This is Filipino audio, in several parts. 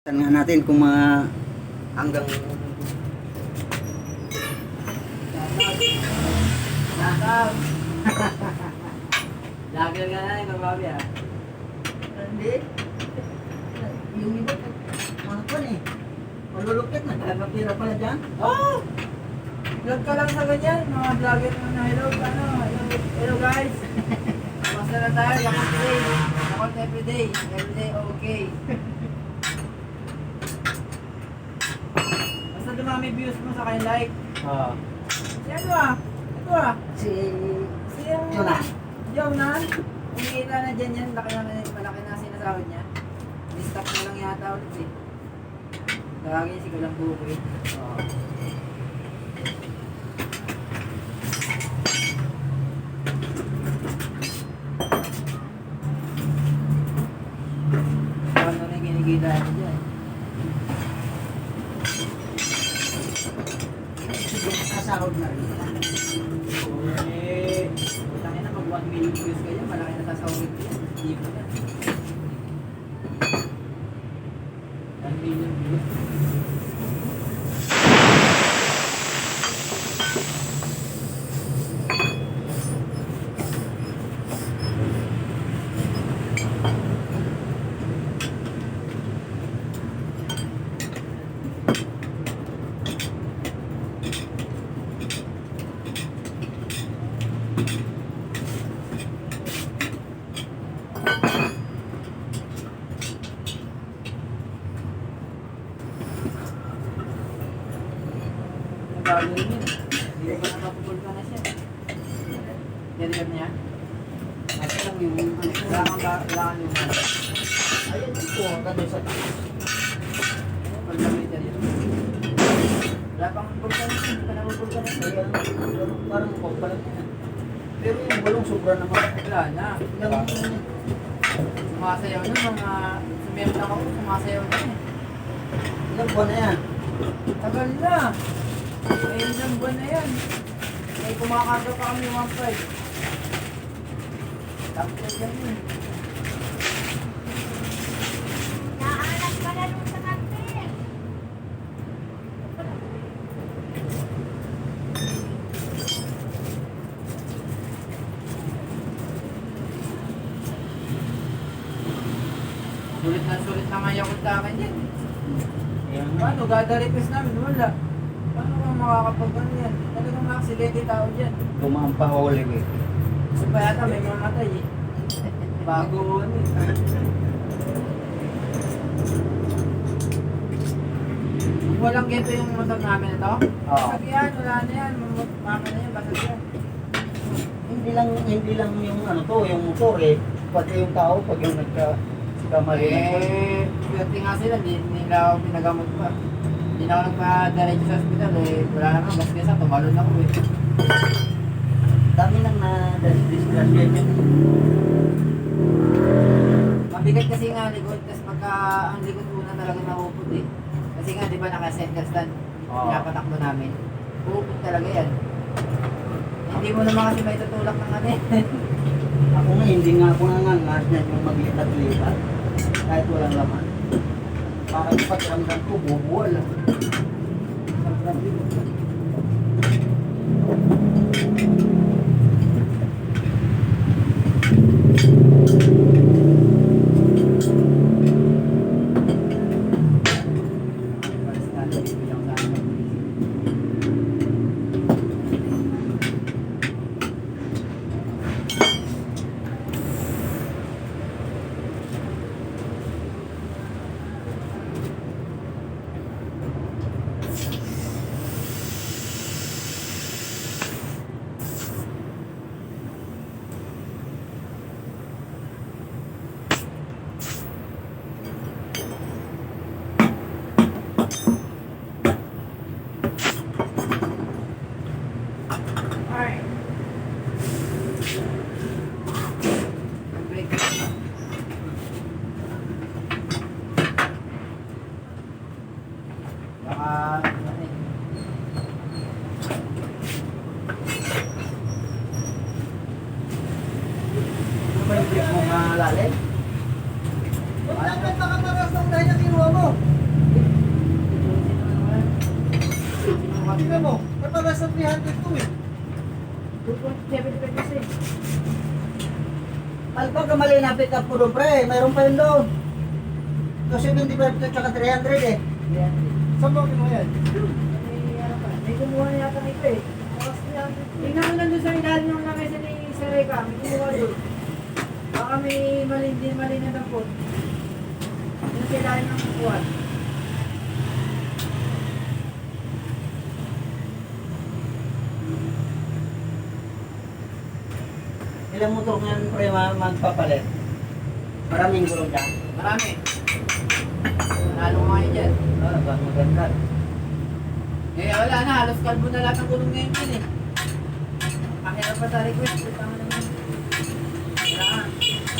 Tingnan nga natin kung mga hanggang Shoutout! Lager ka na yung bababi ah. hindi. Yung iba, mga kwan eh. Malulupit na. Nagpapira pala dyan. Oh! Vlog ka lang sa ganyan, mga vlogger na hello, hello guys! Basta na tayo, yakot day, yakot everyday okay. Basta dumami views mo sa kayong like. Oo. Si ano ah? Ito ah. Si Si yung... Jonas. Jonas. Umihila na dyan yan, malaki na sinasahod niya. Ni-stop na lang yata ulit eh. Lagi si Kulang Buko eh. Oo. Ano na yung kinikita niya dyan. Sasahod na rin. Eh, putangin na mag 1 million views kayo, malaki na sasahod ko yan. Hindi ko na. 1 million views. Ang gagawin yun. Hindi ko pa napapupulta na siya. Ganyan niya. Kasi lang yung ano ko. Wala kang yung ano. Ayun po, gano'n sa taas. Paglamit yan yun. Wala pang pulta na siya. Hindi pa napupulta na siya. Kaya parang pagbalat na. Pero yung bulong sobra naman. Wala na. Yung Sumasayaw na mga... Sumiyot ako, sumasayaw na eh. ilang buwan na yan. Tagal na. Eh, isang buwan na yan. Eh, kumakarga pa kami 1.5. Tapos yan yun. Naanak ka na nung sa kantin. Sulit na nga yung akin yan. Ayan nga. Paano? Gada request namin, wala. Paano kang makakapag-ano yan? Talagang ma-accidente tao dyan. Dumaan pa Holy Week. Gusto pa yata may mamatay eh. Bago ano eh. Kung walang geto yung motor namin na to, Oo. basag yan, wala na yan. Mama na yan, basag yan. Hindi lang yung ano to, yung motor eh. Pati yung tao pag yung nagkamali ng Eh, swerte nga sila, hindi nila ako pinagamot pa. Hindi na ako nagpa-diretso sa hospital eh. Wala naman, basgasa, tumalon ako eh. dami nang na-disgrasya niya. Mabigat kasi nga likod, kasi pagka ang likod una talaga naupot eh. Kasi nga di ba naka-center stand, Oo. pinapatakbo namin. Upot talaga yan. Hindi mo naman kasi may tutulak ng ano eh. Ako nga, hindi nga ako nangangas na yung maglipat-lipat. Kahit walang laman. Bakit pakiramdam ko, bubuwal. Palis na, bibilang sa akin. Alright. Break. Baka, ano eh. Ano ba yung trip mo malalim? Bakit baka maras ng dahil na kinuha mo? tingnan mo. Matalas na 300 to eh. 2.75 kasi. Alpag ka mali na pick up ko doon, pre. Mayroon pa yun doon. 275 to tsaka 300 eh. Yan. Saan mo kinuha yan? May kumuha na yata nito eh. Tapos tingnan mo nandun sa ilalim ng lamesa ni Sir Reka. May kumuha doon. Baka may mali na dampot. Yung sa ilalim ng kukuhan. Ilang motor ngayon, pre, magpapalit? Maraming gulong dyan. Marami. Nalo nga yun dyan. Ah, ba, maganda. Eh wala na, halos kalbo na lahat ng gulong ngayon yun eh. Pakita pa sa request, tama naman.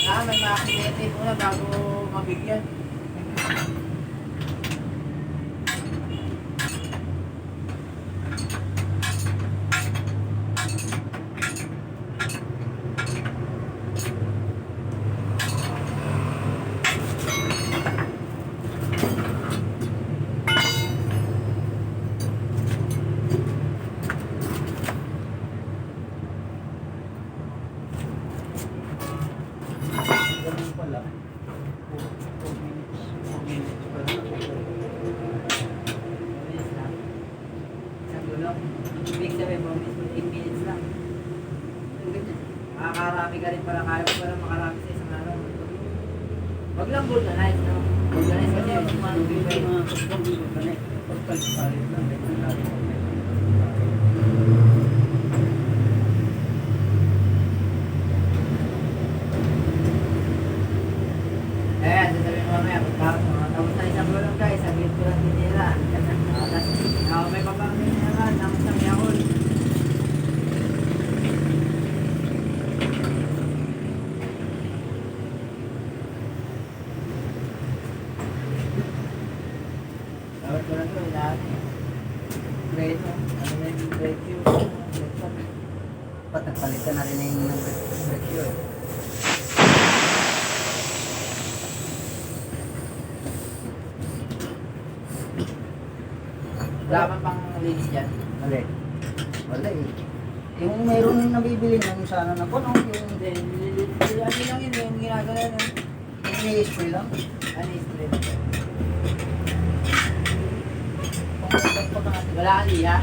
Wala, may makinete muna bago mabigyan. Ganun pala. 4 minutes pa lang. Minutes lang. Isang gulong. Ibig sabihin mo, 8 minutes lang. Makakarami ka rin para kaya mo para makarami sa isang araw. Wag lang vulcanize, no? Vulcanize kasi Ano yung yung mga kapag-ibig ka na eh. Pagpalit lang, ganyan natin. eh, sasabihin mo mamaya, tapos na isang gulong guys, sabihin ko lang din nila. Tapos, may papangin naman, tapos na may akol. Dapat ko lang ito, lahat. Grade, no? Ano na yung grade Q? Ba't nagpalit ka na rin yung brake yun? Wala man pang linis dyan. Wala eh. Wala eh. Yung mayroon nabibili ng sana na puno, yung Hindi, ano lang yun, yung ginagawa na. ini-spray lang. Ano yung spray? Pangkagat pa ka natin. Wala kang liha.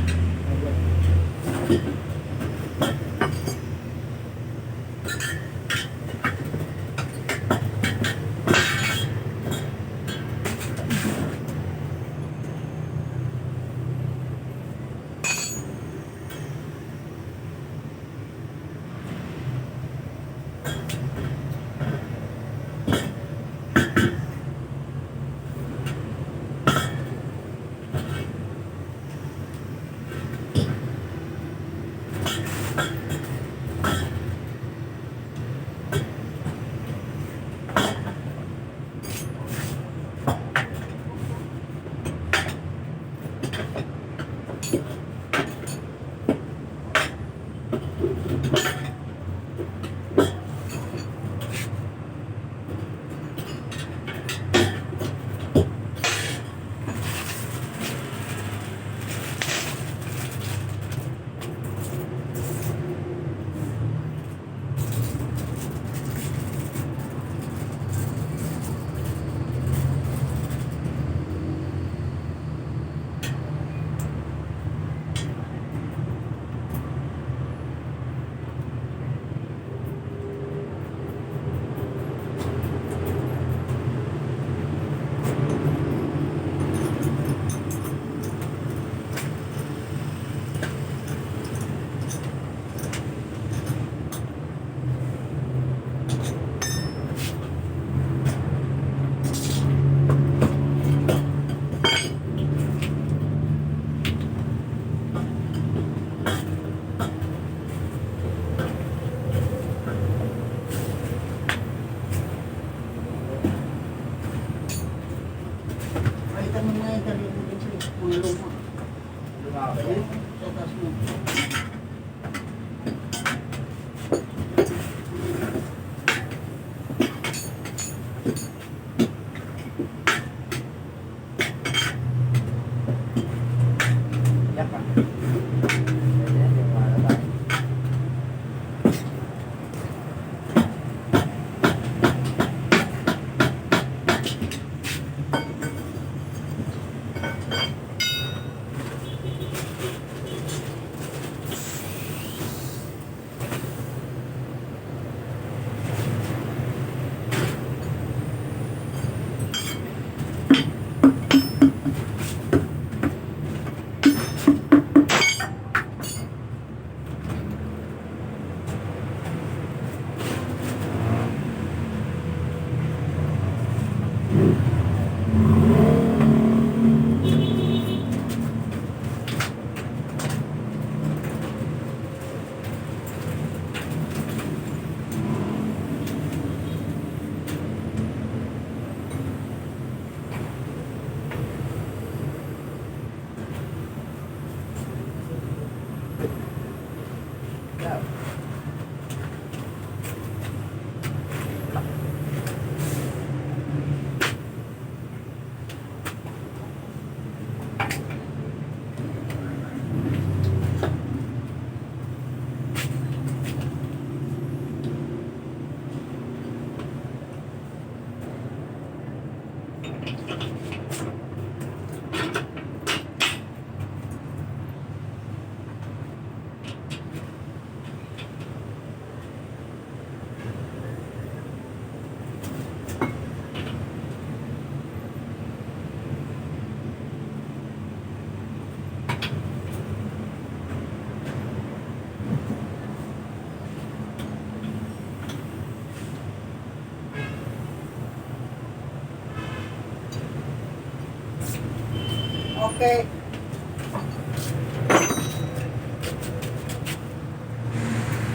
Palitan mo mga interview mo din sila. Mga luma. Lumabas Ayun, sa taas mo. Yan pa. Okay.